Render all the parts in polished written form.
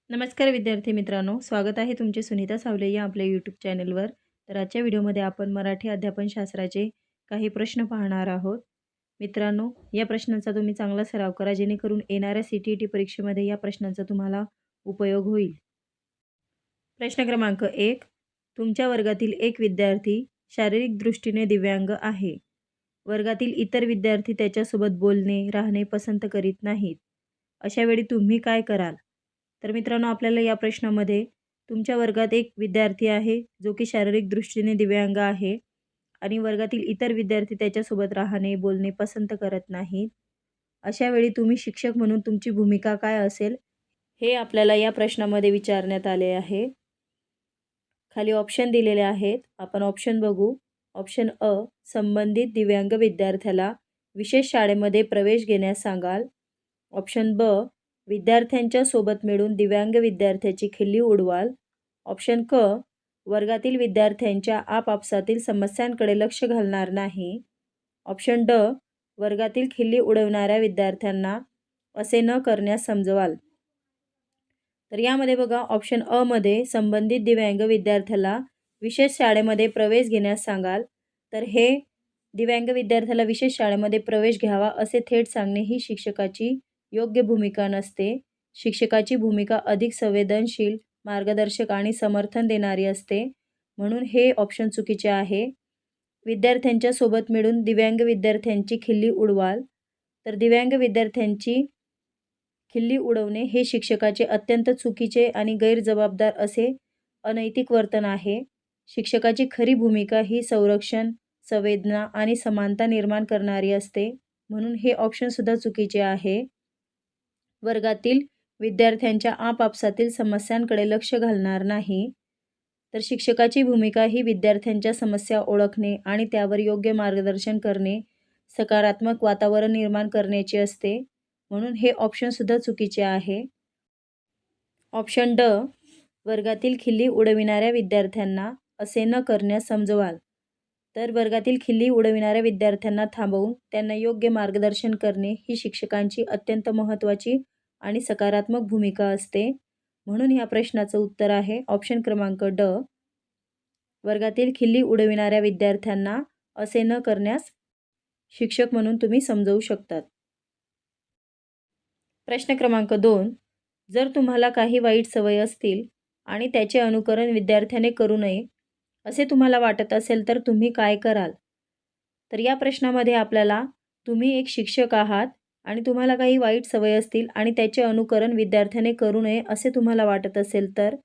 नमस्कार विद्यार्थी मित्रांनो, स्वागत आहे तुमचे सुनीता सावले या आपल्या यूट्यूब चॅनलवर. तर आजच्या व्हिडिओमध्ये आपण मराठी अध्यापनशास्त्राचे काही प्रश्न पाहणार आहोत. मित्रांनो, या प्रश्नांचा तुम्ही चांगला सराव करा जेणेकरून येणाऱ्या CTET परीक्षेमध्ये या प्रश्नांचा तुम्हाला उपयोग होईल. प्रश्न क्रमांक 1. तुमच्या वर्गातील एक विद्यार्थी शारीरिक दृष्टीने दिव्यांग आहे. वर्गातील इतर विद्यार्थी त्याच्यासोबत बोलणे, राहणे पसंत करीत नाहीत. अशा वेळी तुम्ही काय कराल? तर मित्रांनो, आपल्याला या प्रश्नामध्ये तुमच्या वर्गात एक विद्यार्थी आहे जो की शारीरिक दृष्टीने दिव्यांग आहे आणि वर्गातील इतर विद्यार्थी त्याच्यासोबत राहणे, बोलणे पसंत करत नाहीत. अशा वेळी तुम्ही शिक्षक म्हणून तुमची भूमिका काय असेल, हे आपल्याला या प्रश्नामध्ये विचारण्यात आले आहे. खाली ऑप्शन दिलेले आहेत. आपण ऑप्शन बघू. ऑप्शन अ, संबंधित दिव्यांग विद्यार्थ्याला विशेष शाळेमध्ये प्रवेश घेण्यास सांगाल. ऑप्शन ब, विद्यार्थ्यांच्या सोबत मिळून दिव्यांग विद्यार्थ्याची खिल्ली उडवाल. ऑप्शन क, वर्गातील विद्यार्थ्यांच्या आपापसातील समस्यांकडे लक्ष घालणार नाही. ऑप्शन ड, वर्गातील खिल्ली उडवणाऱ्या विद्यार्थ्यांना असे न करण्यास समजवाल. तर यामध्ये बघा, ऑप्शन अ मध्ये संबंधित दिव्यांग विद्यार्थ्याला विशेष शाळेमध्ये प्रवेश घेण्यास सांगाल. तर हे दिव्यांग विद्यार्थ्याला विशेष शाळेमध्ये प्रवेश घ्यावा असे थेट सांगणे ही शिक्षकाची योग्य भूमिका नसते. शिक्षकाची भूमिका अधिक संवेदनशील, मार्गदर्शक आणि समर्थन देणारी असते. म्हणून हे ऑप्शन चुकीचे आहे. विद्यार्थ्यांच्या सोबत मिळून दिव्यांग विद्यार्थ्यांची खिल्ली उडवाल. तर दिव्यांग विद्यार्थ्यांची खिल्ली उडवणे हे शिक्षकाचे अत्यंत चुकीचे आणि गैरजबाबदार असे अनैतिक वर्तन आहे. शिक्षकाची खरी भूमिका ही संरक्षण, संवेदना आणि समानता निर्माण करणारी असते. म्हणून हे ऑप्शनसुद्धा चुकीचे आहे. वर्गातील विद्यार्थ्यांच्या आपापसातील समस्यांकडे लक्ष घालणार नाही. तर शिक्षकाची भूमिका ही विद्यार्थ्यांच्या समस्या ओळखणे आणि त्यावर योग्य मार्गदर्शन करणे, सकारात्मक वातावरण निर्माण करण्याची असते. म्हणून हे ऑप्शनसुद्धा चुकीचे आहे. ऑप्शन ड, वर्गातील खिल्ली उडविणाऱ्या विद्यार्थ्यांना असे न करण्यास समजवाल. तर वर्गातील खिल्ली उडविणाऱ्या विद्यार्थ्यांना थांबवून त्यांना योग्य मार्गदर्शन करणे ही शिक्षकांची अत्यंत महत्त्वाची आणि सकारात्मक भूमिका असते. म्हणून या प्रश्नाचं उत्तर आहे ऑप्शन क्रमांक ड, वर्गातील खिल्ली उडविणाऱ्या विद्यार्थ्यांना असे न करण्यास शिक्षक म्हणून तुम्ही समजवू शकतात. प्रश्न क्रमांक 2. जर तुम्हाला काही वाईट सवय असतील आणि त्याचे अनुकरण विद्यार्थ्याने करू नये असे तुम्हाला वाटत असेल तर तुम्ही काय कराल? तर या प्रश्नामध्ये आपल्याला तुम्ही एक शिक्षक आहात आणि तुम्हाला काही वाईट सवय असतील आणि त्याचे अनुकरण विद्यार्थ्याने करू नये असे तुम्हाला वाटत असेल तर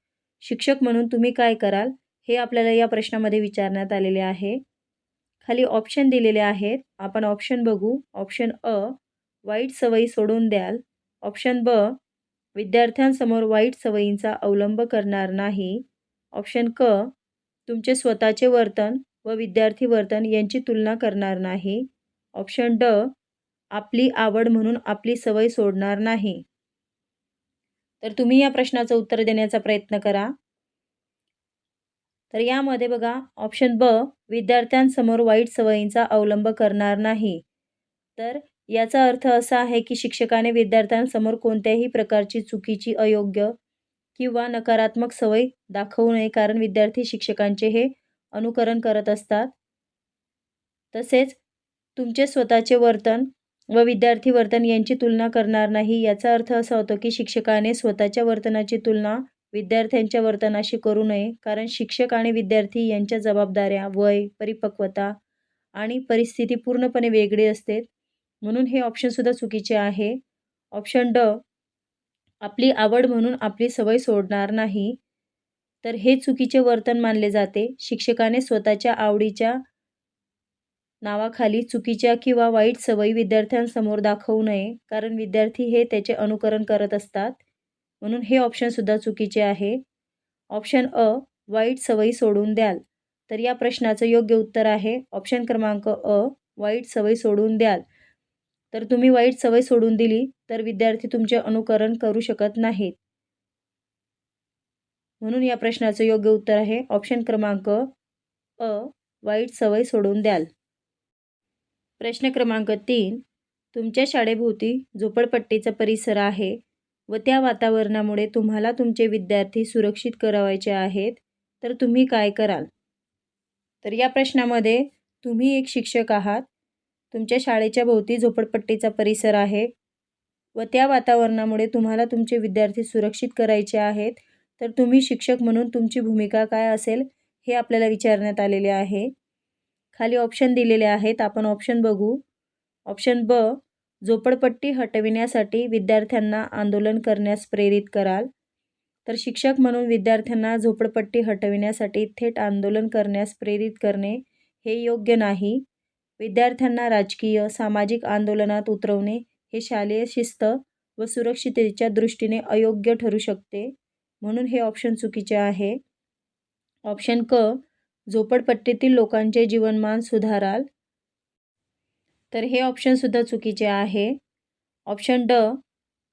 शिक्षक म्हणून तुम्ही काय कराल, हे आपल्याला या प्रश्नामध्ये विचारण्यात आलेले आहे. खाली ऑप्शन दिलेले आहेत. आपण ऑप्शन बघू. ऑप्शन अ, वाईट सवयी सोडून द्याल. ऑप्शन ब, विद्यार्थ्यांसमोर वाईट सवयींचा अवलंब करणार नाही. ऑप्शन क, तुमचे स्वतःचे वर्तन व विद्यार्थी वर्तन यांची तुलना करणार नाही. ऑप्शन ड, आपली आवड म्हणून आपली सवय सोडणार नाही. तर तुम्ही या प्रश्नाचं उत्तर देण्याचा प्रयत्न करा. तर यामध्ये बघा, ऑप्शन ब, विद्यार्थ्यांसमोर वाईट सवयींचा अवलंब करणार नाही. तर याचा अर्थ असा आहे की शिक्षकाने विद्यार्थ्यांसमोर कोणत्याही प्रकारची चुकीची, अयोग्य किंवा नकारात्मक सवय दाखवू नये, कारण विद्यार्थी शिक्षकांचे हे अनुकरण करत असतात. तसेच तुमचे स्वतःचे वर्तन व विद्यार्थी वर्तन यांची तुलना करणार नाही. याचा अर्थ असा होतो की शिक्षकाने स्वतःच्या वर्तनाची तुलना विद्यार्थ्यांच्या वर्तनाशी करू नये, कारण शिक्षक आणि विद्यार्थी यांच्या जबाबदाऱ्या, वय, परिपक्वता आणि परिस्थिती पूर्णपणे वेगळी असते. म्हणून हे ऑप्शनसुद्धा चुकीचे आहे. ऑप्शन ड, आपली आवड म्हणून आपली सवय सोडणार नाही. तर हे चुकीचे वर्तन मानले जाते. शिक्षकाने स्वतःच्या आवडीच्या नावाखाली चुकीच्या किंवा वाईट सवयी विद्यार्थ्यांसमोर दाखवू नये, कारण विद्यार्थी हे त्याचे अनुकरण करत असतात. म्हणून हे ऑप्शनसुद्धा चुकीचे आहे. ऑप्शन अ, वाईट सवयी सोडून द्याल. तर या प्रश्नाचं योग्य उत्तर आहे ऑप्शन क्रमांक अ, वाईट सवयी सोडून द्याल. तर तुम्ही वाईट सवय सोडून दिली तर विद्यार्थी तुमचे अनुकरण करू शकत नाहीत. म्हणून या प्रश्नाचं योग्य उत्तर आहे ऑप्शन क्रमांक अ, वाईट सवय सोडून द्याल. प्रश्न क्रमांक 3. तुमच्या शाळेभोवती झोपडपट्टीचा परिसर आहे व त्या वातावरणामुळे तुम्हाला तुमचे विद्यार्थी सुरक्षित करावायचे आहेत, तर तुम्ही काय कराल? तर या प्रश्नामध्ये तुम्ही एक शिक्षक आहात. तुमच्या शाळेच्या भोवती झोपडपट्टीचा परिसर आहे व त्या वातावरणामुळे तुम्हाला तुमचे विद्यार्थी सुरक्षित करायचे आहेत, तर तुम्ही शिक्षक म्हणून तुमची भूमिका काय असेल हे आपल्याला विचारण्यात आलेले आहे. खाली ऑप्शन दिलेले आहेत, आपण ऑप्शन बघू. ऑप्शन ब, झोपडपट्टी हटविण्यासाठी विद्यार्थ्यांना आंदोलन करण्यास प्रेरित कराल. तर शिक्षक म्हणून विद्यार्थ्यांना झोपडपट्टी हटविण्यासाठी थेट आंदोलन करण्यास प्रेरित करणे हे योग्य नाही. विद्यार्थ्यांना राजकीय, सामाजिक आंदोलनात उतरवणे हे शालेय शिस्त व सुरक्षिततेच्या दृष्टीने अयोग्य ठरू शकते. म्हणून हे ऑप्शन चुकीचे आहे. ऑप्शन क, झोपडपट्टीतील लोकांचे जीवनमान सुधाराल. तर हे ऑप्शनसुद्धा चुकीचे आहे. ऑप्शन ड,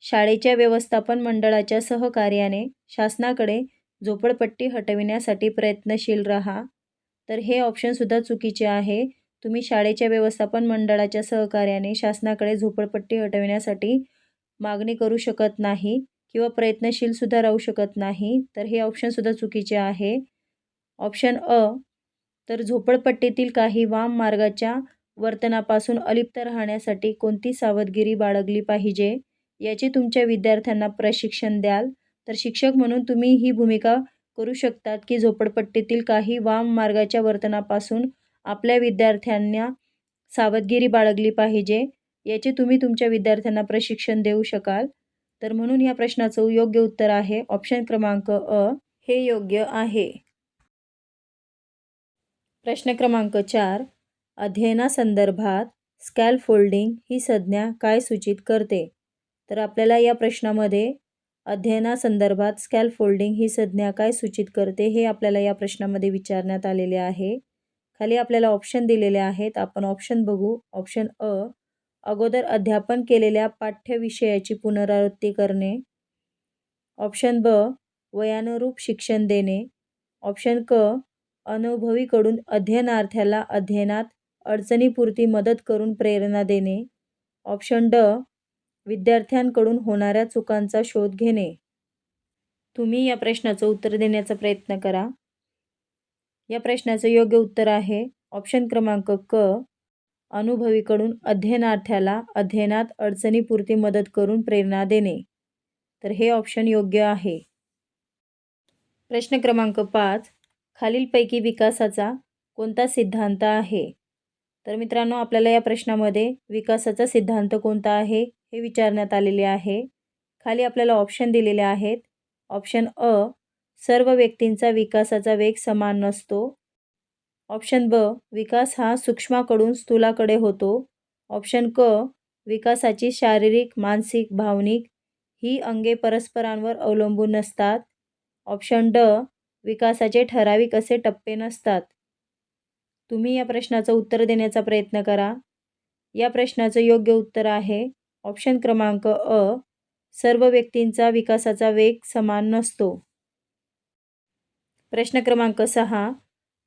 शाळेच्या व्यवस्थापन मंडळाच्या सहकार्याने शासनाकडे झोपडपट्टी हटविण्यासाठी प्रयत्नशील राहा. तर हे ऑप्शनसुद्धा चुकीचे आहे. तुम्ही शाळेच्या व्यवस्थापन मंडळाच्या सहकार्याने शासनाकडे झोपडपट्टी हटविण्यासाठी मागणी करू शकत नाही किंवा प्रयत्नशीलसुद्धा राहू शकत नाही. तर हे ऑप्शनसुद्धा चुकीचे आहे. ऑप्शन अ, तर झोपडपट्टीतील काही वाम मार्गाच्या वर्तनापासून अलिप्त राहण्यासाठी कोणती सावधगिरी बाळगली पाहिजे याचे तुमच्या विद्यार्थ्यांना प्रशिक्षण द्याल. तर शिक्षक म्हणून तुम्ही ही भूमिका करू शकतात की झोपडपट्टीतील काही वाम मार्गाच्या वर्तनापासून आपल्या विद्यार्थ्यांना सावधगिरी बाळगली पाहिजे याचे तुम्ही तुमच्या विद्यार्थ्यांना प्रशिक्षण देऊ शकाल. तर म्हणून या प्रश्नाचं योग्य उत्तर आहे ऑप्शन क्रमांक अ, हे योग्य आहे. प्रश्न क्रमांक 4, अध्ययनासंदर्भात स्कॅलफोल्डिंग ही संज्ञा काय सूचित करते? तर आपल्याला या प्रश्नामध्ये अध्ययनासंदर्भात स्कॅलफोल्डिंग ही संज्ञा काय सूचित करते हे आपल्याला या प्रश्नामध्ये विचारण्यात आलेले आहे. खाली आपल्याला ऑप्शन दिलेले आहेत, आपण ऑप्शन बघू. ऑप्शन अ, अगोदर अध्यापन केलेल्या पाठ्यविषयाची पुनरावृत्ती करणे. ऑप्शन ब, वयानुरूप शिक्षण देणे. ऑप्शन क, अनुभवीकडून अध्ययनार्थ्याला अध्ययनात अडचणीपुरती मदत करून प्रेरणा देणे. ऑप्शन ड, विद्यार्थ्यांकडून होणाऱ्या चुकांचा शोध घेणे. तुम्ही या प्रश्नाचं उत्तर देण्याचा प्रयत्न करा. या प्रश्नाचं योग्य उत्तर आहे ऑप्शन क्रमांक क, अनुभवीकडून अध्ययनार्थ्याला अध्ययनात अडचणीपुरती मदत करून प्रेरणा देणे. तर हे ऑप्शन योग्य आहे. प्रश्न क्रमांक 5, खालीलपैकी विकासाचा कोणता सिद्धांत आहे? तर मित्रांनो, आपल्याला या प्रश्नामध्ये विकासाचा सिद्धांत कोणता आहे हे विचारण्यात आलेले आहे. खाली आपल्याला ऑप्शन दिलेले आहेत. ऑप्शन अ, सर्व व्यक्तींचा विकासाचा वेग समान नसतो. ऑप्शन ब, विकास हा सूक्ष्माकडून स्थूलाकडे होतो. ऑप्शन क, विकासाची शारीरिक, मानसिक, भावनिक ही अंगे परस्परांवर अवलंबून नसतात. ऑप्शन ड, विकासाचे ठराविक असे टप्पे नसतात. तुम्ही या प्रश्नाचं उत्तर देण्याचा प्रयत्न करा. या प्रश्नाचं योग्य उत्तर आहे ऑप्शन क्रमांक अ, सर्व व्यक्तींचा विकासाचा वेग समान नसतो. प्रश्न क्रमांक 6,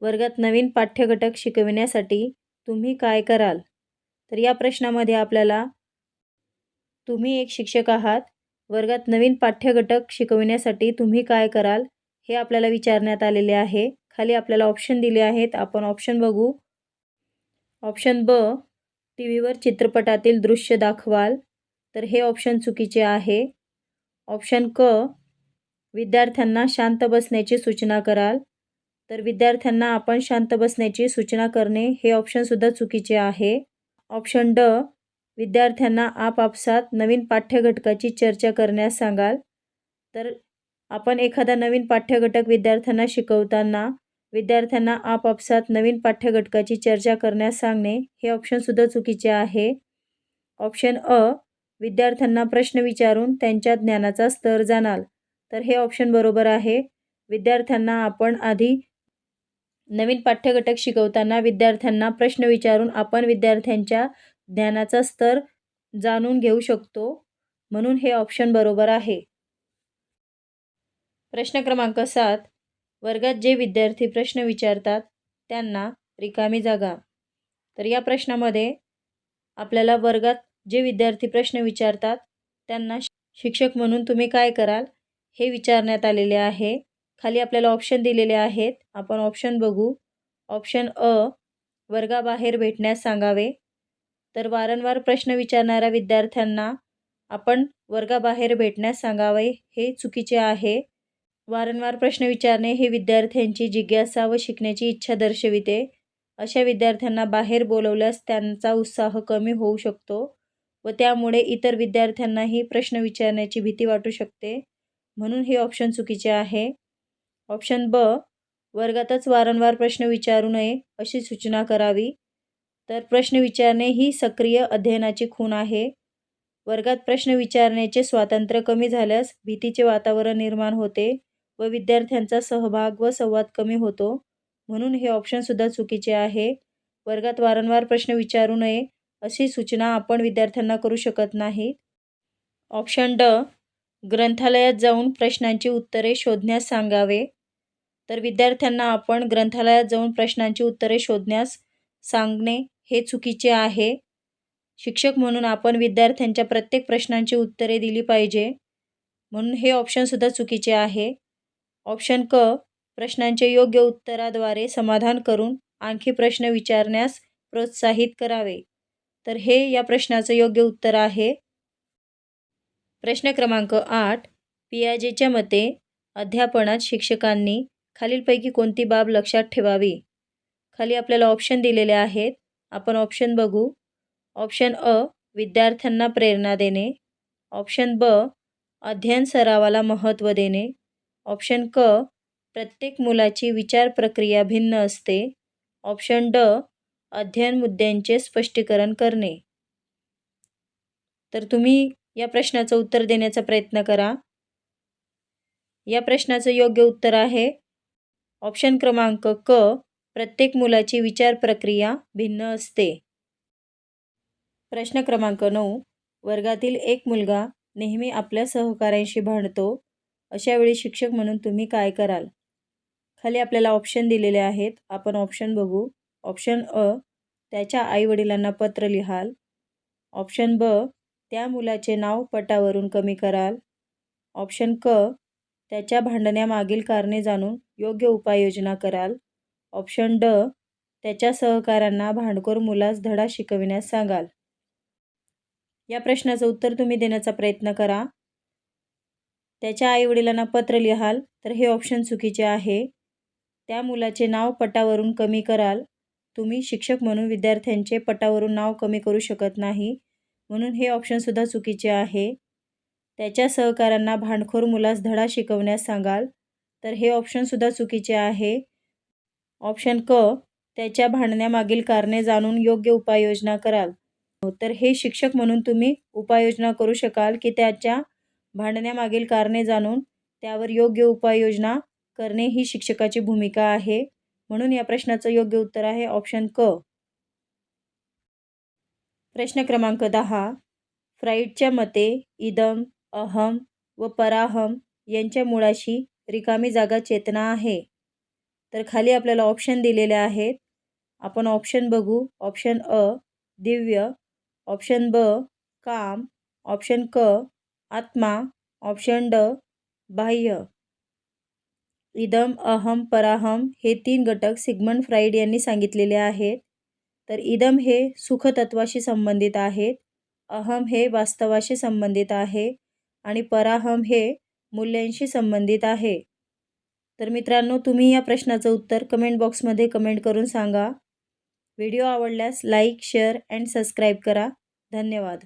वर्गात नवीन पाठ्यघटक शिकविण्यासाठी तुम्ही काय कराल? तर या प्रश्नामध्ये आपल्याला तुम्ही एक शिक्षक आहात, वर्गात नवीन पाठ्यघटक शिकविण्यासाठी तुम्ही काय कराल हे आपल्याला विचारण्यात आलेले आहे. खाली आपल्याला ऑप्शन दिले आहेत, आपण ऑप्शन बघू. ऑप्शन ब, टी व्हीवर चित्रपटातील दृश्य दाखवाल. तर हे ऑप्शन चुकीचे आहे. ऑप्शन क, विद्यार्थ्यांना शांत बसण्याची सूचना कराल. तर विद्यार्थ्यांना आपण शांत बसण्याची सूचना करणे हे ऑप्शनसुद्धा चुकीचे आहे. ऑप्शन ड, विद्यार्थ्यांना आपापसात नवीन पाठ्यघटकाची चर्चा करण्यास सांगाल. तर आपण एखादा नवीन पाठ्यघटक विद्यार्थ्यांना शिकवताना विद्यार्थ्यांना आपापसात नवीन पाठ्यघटकाची चर्चा करण्यास सांगणे हे ऑप्शनसुद्धा चुकीचे आहे. ऑप्शन अ, विद्यार्थ्यांना प्रश्न विचारून त्यांच्या ज्ञानाचा स्तर जाणाल. तर हे ऑप्शन बरोबर आहे. विद्यार्थ्यांना आपण आधी नवीन पाठ्यघटक शिकवताना विद्यार्थ्यांना प्रश्न विचारून आपण विद्यार्थ्यांच्या ज्ञानाचा स्तर जाणून घेऊ शकतो. म्हणून हे ऑप्शन बरोबर आहे. प्रश्न क्रमांक 7, वर्गात जे विद्यार्थी प्रश्न विचारतात त्यांना रिकामी जागा. तर या प्रश्नामध्ये आपल्याला वर्गात जे विद्यार्थी प्रश्न विचारतात त्यांना शिक्षक म्हणून तुम्ही काय कराल हे विचारण्यात आलेले आहे. खाली आपल्याला ऑप्शन दिलेले आहेत. आपण ऑप्शन बघू. ऑप्शन अ, वर्गाबाहेर भेटण्यास सांगावे. तर वारंवार प्रश्न विचारणाऱ्या विद्यार्थ्यांना आपण वर्गाबाहेर भेटण्यास सांगावे हे चुकीचे आहे. वारंवार प्रश्न विचारणे हे विद्यार्थ्यांची जिज्ञासा व शिकण्याची इच्छा दर्शविते. अशा विद्यार्थ्यांना बाहेर बोलवल्यास त्यांचा उत्साह कमी होऊ शकतो व त्यामुळे इतर विद्यार्थ्यांनाही प्रश्न विचारण्याची भीती वाटू शकते. म्हणून हे ऑप्शन चुकीचे आहे. ऑप्शन ब, वर्गातच वारंवार प्रश्न विचारू नये अशी सूचना करावी. तर प्रश्न विचारणे ही सक्रिय अध्ययनाची खूण आहे. वर्गात प्रश्न विचारण्याचे स्वातंत्र्य कमी झाल्यास भीतीचे वातावरण निर्माण होते व विद्यार्थ्यांचा सहभाग व संवाद कमी होतो. म्हणून हे ऑप्शनसुद्धा चुकीचे आहे. वर्गात वारंवार प्रश्न विचारू नये अशी सूचना आपण विद्यार्थ्यांना करू शकत नाही. ऑप्शन ड, ग्रंथालयात जाऊन प्रश्नांची उत्तरे शोधण्यास सांगावे. तर विद्यार्थ्यांना आपण ग्रंथालयात जाऊन प्रश्नांची उत्तरे शोधण्यास सांगणे हे चुकीचे आहे. शिक्षक म्हणून आपण विद्यार्थ्यांच्या प्रत्येक प्रश्नांची उत्तरे दिली पाहिजे. म्हणून हे ऑप्शनसुद्धा चुकीचे आहे. ऑप्शन क, प्रश्नांचे योग्य उत्तराद्वारे समाधान करून आणखी प्रश्न विचारण्यास प्रोत्साहित करावे. तर हे या प्रश्नाचं योग्य उत्तर आहे. प्रश्न क्रमांक 8, पियाजेच्या मते अध्यापनात शिक्षकांनी खालीलपैकी कोणती बाब लक्षात ठेवावी. खाली आपल्याला ऑप्शन दिलेले आहेत. आपण ऑप्शन बघू. ऑप्शन अ, विद्यार्थ्यांना प्रेरणा देणे. ऑप्शन ब, अध्ययन सरावाला महत्त्व देणे. ऑप्शन क, प्रत्येक मुलाची विचार प्रक्रिया भिन्न असते. ऑप्शन ड, अध्ययन मुद्द्यांचे स्पष्टीकरण करणे. तर तुम्ही या प्रश्नाचं उत्तर देण्याचा प्रयत्न करा. या प्रश्नाचं योग्य उत्तर आहे ऑप्शन क्रमांक क, प्रत्येक मुलाची विचार प्रक्रिया भिन्न असते. प्रश्न क्रमांक 9, वर्गातील एक मुलगा नेहमी आपल्या सहकाऱ्यांशी भांडतो. अशा वेळी शिक्षक म्हणून तुम्ही काय कराल. खाली आपल्याला ऑप्शन दिलेले आहेत. आपण ऑप्शन बघू. ऑप्शन अ, त्याच्या आईवडिलांना पत्र लिहाल. ऑप्शन ब, त्या मुलाचे नाव पटावरून कमी कराल. ऑप्शन क, त्याच्या भांडण्यामागील कारणे जाणून योग्य उपाययोजना कराल. ऑप्शन ड, त्याच्या सहकाऱ्यांना भांडखोर मुलास धडा शिकविण्यास सांगाल. या प्रश्नाचं उत्तर तुम्ही देण्याचा प्रयत्न करा. त्याच्या आईवडिलांना पत्र लिहाल तर हे ऑप्शन चुकीचे आहे. त्या मुलाचे नाव पटावरून कमी कराल. तुम्ही शिक्षक म्हणून विद्यार्थ्यांचे पटावरून नाव कमी करू शकत नाही. म्हणून हे ऑप्शनसुद्धा चुकीचे आहे. त्याच्या सहकाऱ्यांना भांडखोर मुलास धडा शिकवण्यास सांगाल तर हे ऑप्शनसुद्धा चुकीचे आहे. ऑप्शन क, त्याच्या भांडण्यामागील कारणे जाणून योग्य उपाययोजना कराल. तर हे शिक्षक म्हणून तुम्ही उपाययोजना करू शकाल की त्याच्या भांडण्यामागील कारणे जाणून त्यावर योग्य उपाययोजना करणे ही शिक्षकाची भूमिका आहे. म्हणून या प्रश्नाचं योग्य उत्तर आहे ऑप्शन क. प्रश्न क्रमांक 10, फ्राईडच्या मते इदम, अहम व पराहम यांच्या मुळाशी रिकामी जागा चेतना आहे. तर खाली आपल्याला ऑप्शन दिलेले आहेत. आपण ऑप्शन बघू. ऑप्शन अ, दिव्य. ऑप्शन ब, काम. ऑप्शन क, आत्मा. ऑप्शन ड, बाह्य. इदम, अहम, पराहम हे 3 घटक सिग्मंड फ्राईड यांनी सांगितलेले आहेत. तर इदम हे सुखतत्वाशी संबंधित आहेत. अहम हे वास्तवाशी संबंधित आहे आणि पराहम हे मूल्यांशी संबंधित आहे. तर मित्रांनो, तुम्ही या प्रश्नाचं उत्तर कमेंट बॉक्समध्ये कमेंट करून सांगा. व्हिडिओ आवडल्यास लाईक, शेअर अँड सबस्क्राईब करा. धन्यवाद.